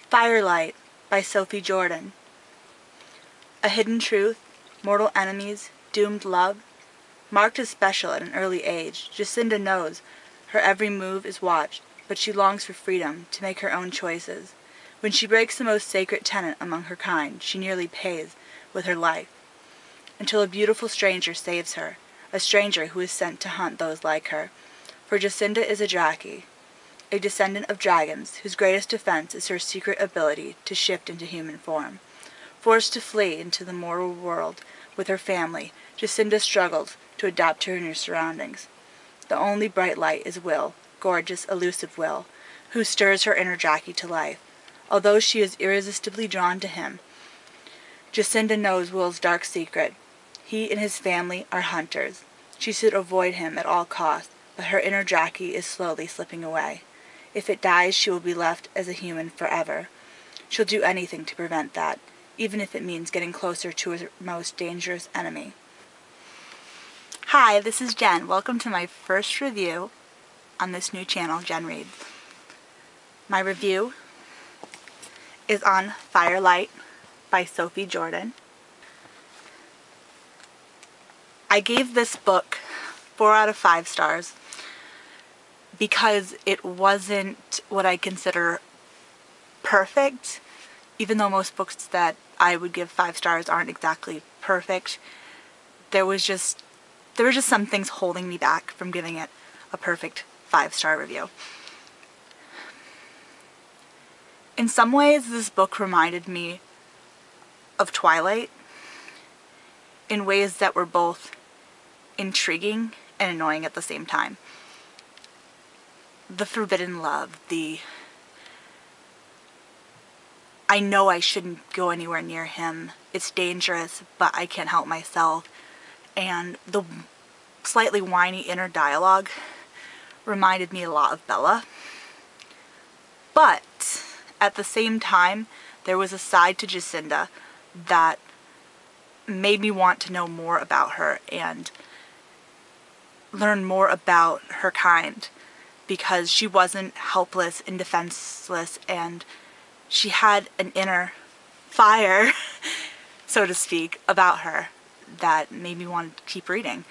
Firelight by Sophie Jordan. A hidden truth, mortal enemies, doomed love. Marked as special at an early age, Jacinda knows her every move is watched, but she longs for freedom to make her own choices. When she breaks the most sacred tenet among her kind, she nearly pays with her life, until a beautiful stranger saves her, a stranger who is sent to hunt those like her. For Jacinda is a Draki, a descendant of dragons, whose greatest defense is her secret ability to shift into human form. Forced to flee into the mortal world with her family, Jacinda struggles to adapt to her new surroundings. The only bright light is Will, gorgeous, elusive Will, who stirs her inner Draki to life. Although she is irresistibly drawn to him, Jacinda knows Will's dark secret. He and his family are hunters. She should avoid him at all costs, but her inner Draki is slowly slipping away. If it dies, she will be left as a human forever. She'll do anything to prevent that, even if it means getting closer to her most dangerous enemy. Hi, this is Jen. Welcome to my first review on this new channel, Jen Reads. My review is on Firelight by Sophie Jordan. I gave this book 4 out of 5 stars because it wasn't what I consider perfect, even though most books that I would give 5 stars aren't exactly perfect. There were just some things holding me back from giving it a perfect 5-star review. In some ways, this book reminded me of Twilight in ways that were both intriguing and annoying at the same time. The forbidden love, I know I shouldn't go anywhere near him, it's dangerous, but I can't help myself, and the slightly whiny inner dialogue reminded me a lot of Bella. But at the same time, there was a side to Jacinda that made me want to know more about her and learn more about her kind, because she wasn't helpless and defenseless, and she had an inner fire, so to speak, about her that made me want to keep reading.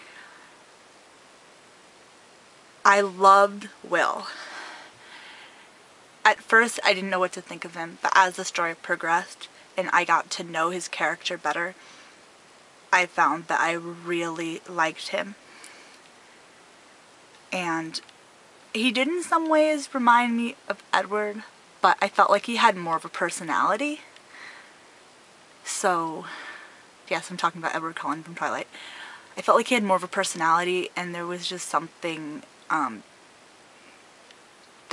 I loved Will. At first, I didn't know what to think of him, but as the story progressed and I got to know his character better, I found that I really liked him. And he did in some ways remind me of Edward, but I felt like he had more of a personality. So, yes, I'm talking about Edward Cullen from Twilight. I felt like he had more of a personality, and there was just something that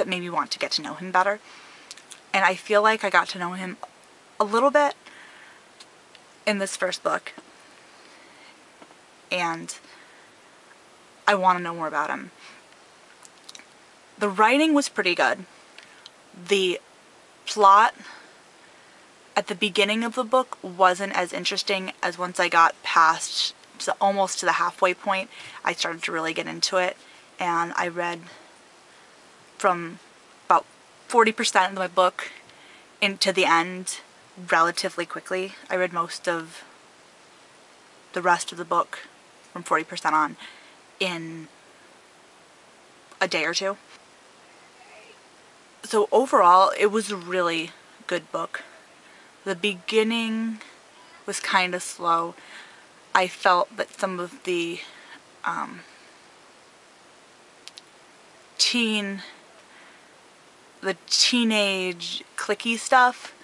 made me want to get to know him better. And I feel like I got to know him a little bit in this first book, and I want to know more about him. The writing was pretty good. The plot at the beginning of the book wasn't as interesting as once I got past almost to the halfway point. I started to really get into it, and I read from about 40% of my book into the end relatively quickly. I read most of the rest of the book from 40% on in a day or two. So overall, it was a really good book. The beginning was kind of slow. I felt that some of the teenage cliquey stuff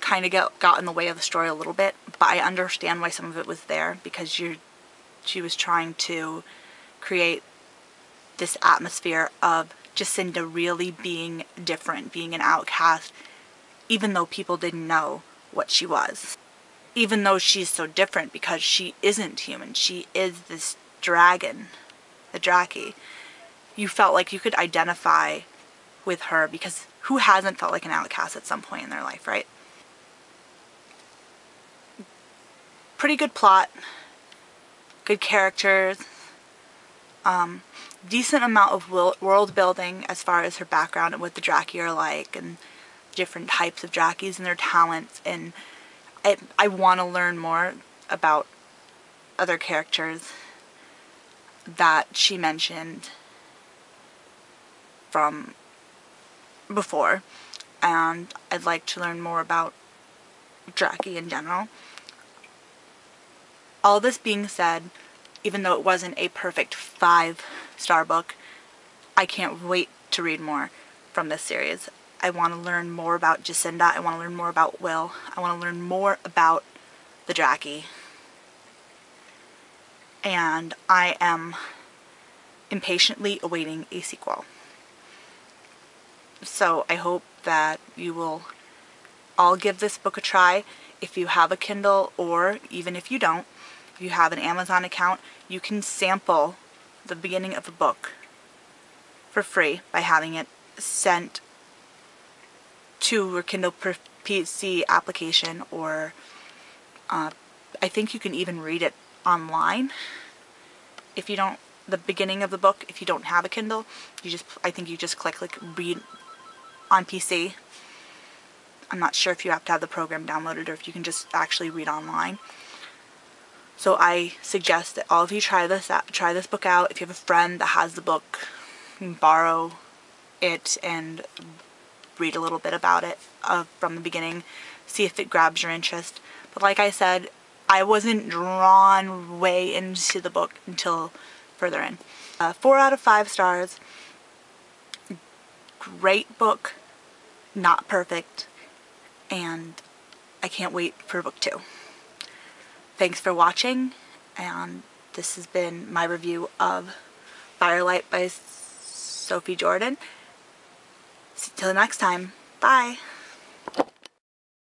kind of got in the way of the story a little bit, but I understand why some of it was there, because she was trying to create this atmosphere of Jacinda really being different, being an outcast, even though people didn't know what she was. Even though she's so different, because she isn't human, she is this dragon, the Draki. You felt like you could identify with her, because who hasn't felt like an outcast at some point in their life, right? Pretty good plot, good characters, decent amount of world building as far as her background and what the Draki are like, and different types of Jackies and their talents, and I want to learn more about other characters that she mentioned from before, and I'd like to learn more about Jackie in general. All this being said, even though it wasn't a perfect 5-star book, I can't wait to read more from this series. I want to learn more about Jacinda. I want to learn more about Will. I want to learn more about the Jackie. And I am impatiently awaiting a sequel. So I hope that you will all give this book a try. If you have a Kindle, or even if you don't, if you have an Amazon account, you can sample the beginning of a book for free by having it sent to your Kindle PC application, or I think you can even read it online. If you don't, the beginning of the book, if you don't have a Kindle, I think you just click like read on PC. I'm not sure if you have to have the program downloaded or if you can just actually read online. So I suggest that all of you try this book out. If you have a friend that has the book, you can borrow it and read a little bit about it from the beginning. See if it grabs your interest. But like I said, I wasn't drawn way into the book until further in. 4 out of 5 stars. Great book. Not perfect. And I can't wait for book 2. Thanks for watching, and this has been my review of Firelight by Sophie Jordan. Till next time, bye!